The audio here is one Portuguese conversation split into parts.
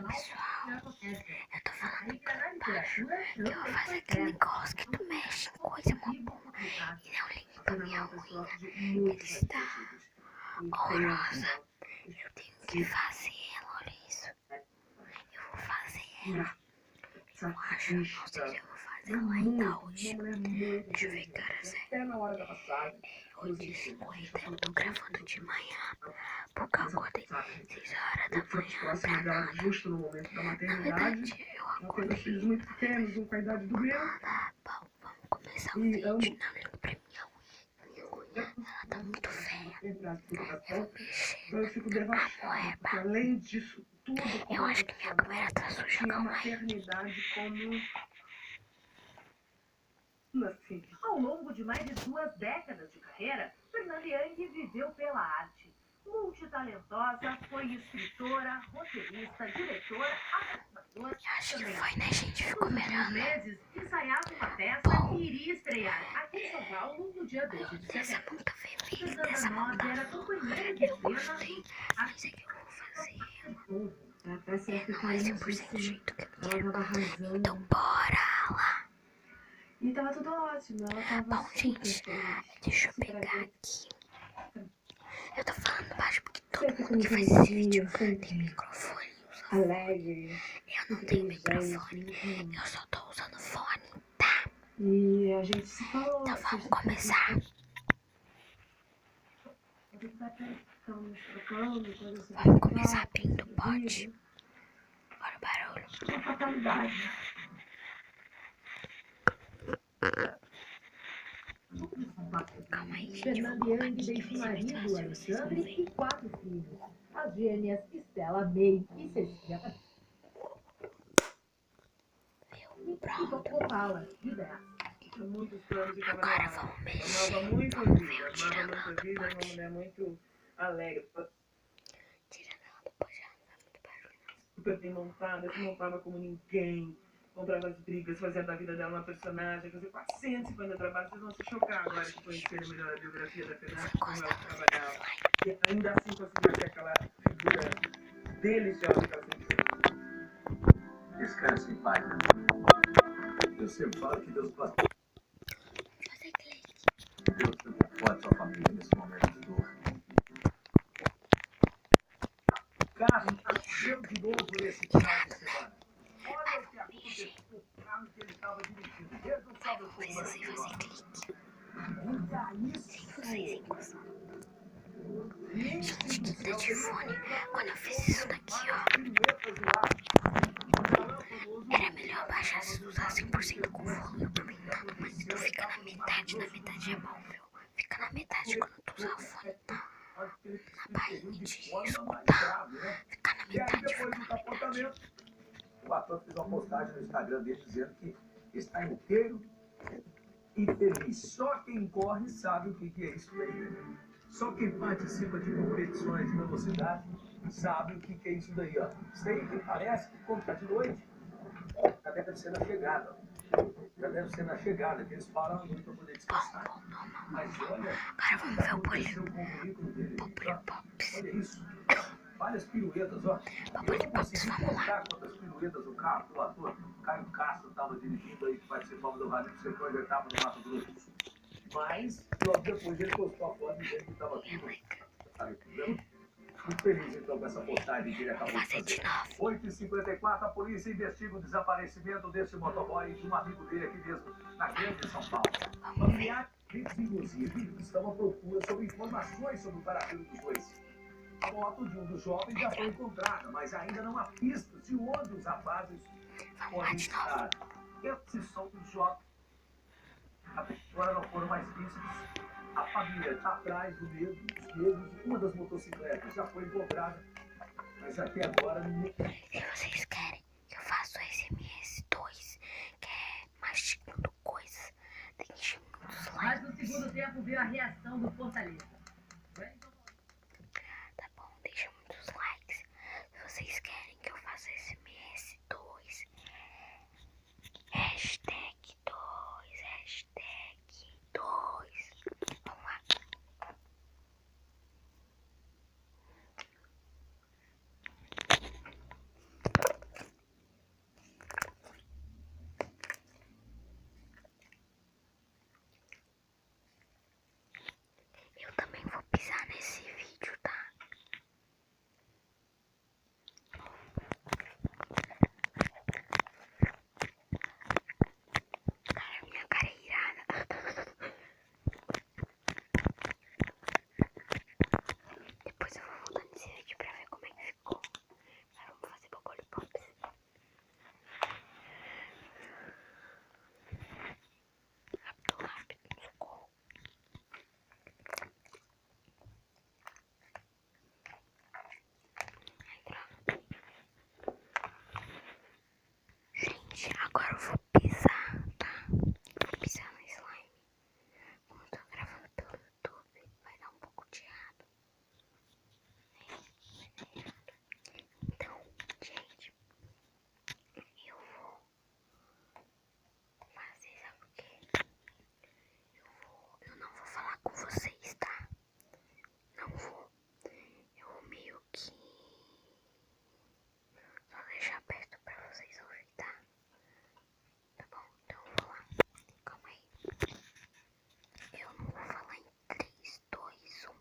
pessoal, eu tô falando aqui embaixo que eu vou fazer aquele negócio que tu mexe em coisa uma bomba e não limpa minha unha, ele está horrorosa. Eu tenho que fazer ela, olha isso. Eu vou fazer ela. Eu acho, não sei se eu vou fazer ela ainda hoje. Deixa eu ver que horas é. 8h50, eu tô gravando de manhã, porque eu acordei 6 horas da manhã pra nada. Na verdade, eu acordei muito pequenos, com a idade do meu. Bom, vamos começar o vídeo. Não lembrei minha unha. Minha unha, ela tá muito feia. Eu vou mexer na moeba. Além disso tudo, eu acho que minha câmera tá suja, calma aí. Ao longo de mais de 2 décadas de carreira, Fernanda Young viveu pela arte. Multitalentosa, foi escritora, roteirista, diretora, apresentadora. Acho que foi, né, gente? Ficou melhor, né? Meses ensaiava uma peça que iria estrear aqui em São Paulo no dia 12 de Dessa setembro. ponta feliz, dessa ponta azul. Eu gostei, mas é que eu vou fazer ela. Não vai 100% do jeito que eu quero. Então bora lá. E tava tudo ótimo, ela tava. Bom, gente, deixa eu pegar aqui. Eu tô falando baixo porque todo mundo que faz esse vídeo tem microfone. Alegre. Eu não tenho microfone, eu só tô usando fone, tá? E a gente se falou. Então vamos começar. Vamos começar abrindo o pote. Bora o barulho. Fatalidade. Calma aí, gente. Fernanda Young deixa o marido, Alexandre, e 4 filhos. As gêmeas Estela, May e Cecília. Pronto. Fala de 10. Agora vamos mexer. Vamos ver eu tirando ela do pote. Muito alegre. Tirando ela do pote, já não dá muito barulho, não. Super bem montada, se montava como ninguém. Comprava as brigas, fazia da vida dela uma personagem, fazia 450 trabalhos. Vocês vão se chocar agora de conhecerem melhor a biografia da Fernanda, como ela trabalhava. E ainda assim conseguia ter aquela figura deliciosa que ela sempre fez. Descanse em paz, né? Eu sempre falo que Deus pode. Fazer clique. Deus sempre pode sua família nesse momento de dor. Carlos, nasceu de novo nesse final de semana. Olha o que aconteceu com o carro que ele estava dirigindo. Desde o sábado Vamos ver se eu sei fazer clique. Sem vocês encostar. Gente, quem tá de fone, quando eu fiz isso daqui, ó, era melhor baixar se usar 100% com volume aumentado, mas se tu fica na metade é bom, viu? Fica na metade quando tu usar o fone na bainha de escutar. Fica na metade. O ator fez uma postagem no Instagram dele dizendo que está inteiro e feliz. Só quem corre sabe o que é isso daí. Só quem participa de competições de velocidade sabe o que é isso daí, ó. Isso aí que parece que como tá de noite, já deve ser na chegada. Já deve ser na chegada, que eles param à noite para poder descansar. Mas olha, agora vamos ver o aconteceu com o currículo dele. Pops. Olha isso. Várias piruetas, ó. Pops, vamos lá. Quantas piruetas o carro do ator Caio Castro estava dirigindo aí, que participava do rádio do setor da etapa do Mato Grosso. Mas, logo depois ele postou a foto dizendo que estava tudo. Sabe, muito feliz então com essa postagem que ele acabou de fazer. 8h54, a polícia investiga o desaparecimento desse motoboy e de um amigo dele aqui mesmo, na grande São Paulo. Familiares, inclusive, estão à procura sobre informações sobre o paradeiro dos dois. A moto de um dos jovens já foi encontrada, mas ainda não há pistas de onde os rapazes podem estar. Esses são os jovens. Agora não foram mais vistos. A família está atrás do mesmo, dos mesmos. Uma das motocicletas já foi encontrada, mas até agora não. Se vocês querem que eu faça o SMS 2, que é mastigando coisas, deixem muitos likes. Mas no segundo tempo veio a reação do Fortaleza. Tá bom, deixem muitos likes. Se vocês querem que eu faça SMS 2, hashtag 2, hashtag 2. Vamos lá. deixar perto pra vocês ouvirem, tá? Tá bom? Então eu vou lá. Calma aí. Eu não vou falar em 3, 2, 1.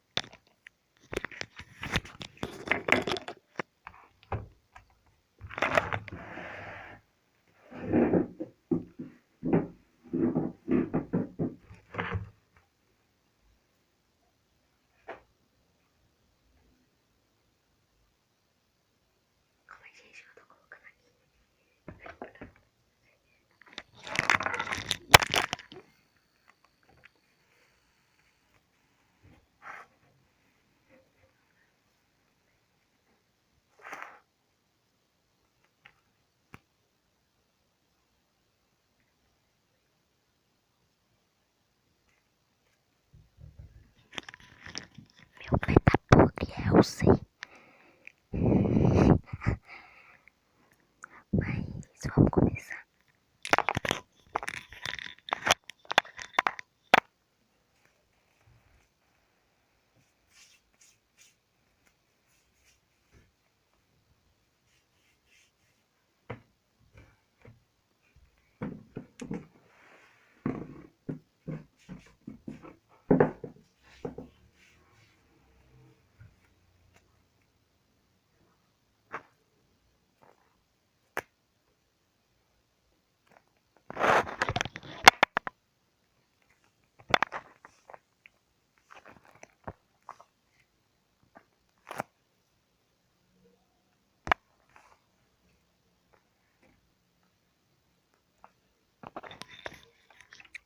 Calma aí, gente, que eu tô colocando aqui. Meu pé tá podre, eu sei. Mas vamos começar.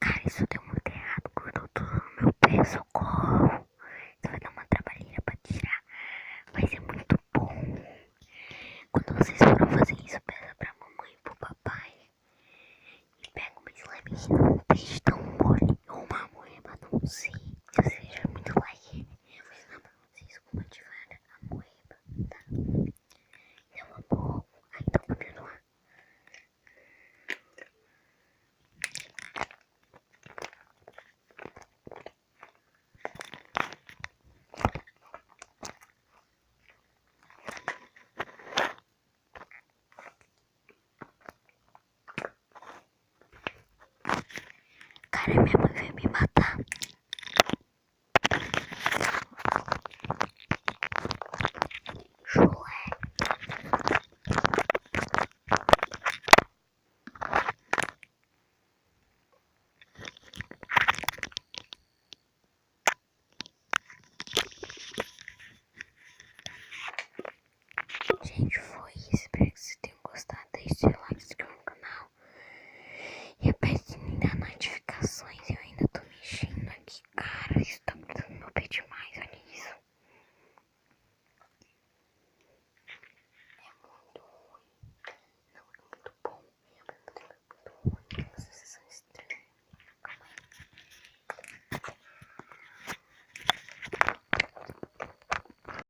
Cara, isso deu muito errado, grudou tudo no meu pé, socorro. Isso vai dar uma trabalheira pra tirar. Vai ser muito bom. Quando vocês forem fazer isso, peça pra mamãe e pro papai. E pega uma slime que não deixe tão mole. Ou uma moeba, não sei. Eu seja muito like. Eu vou ensinar pra vocês como ativar a moeba, tá? Então vamos. Aí então continuar. Cara, minha mãe veio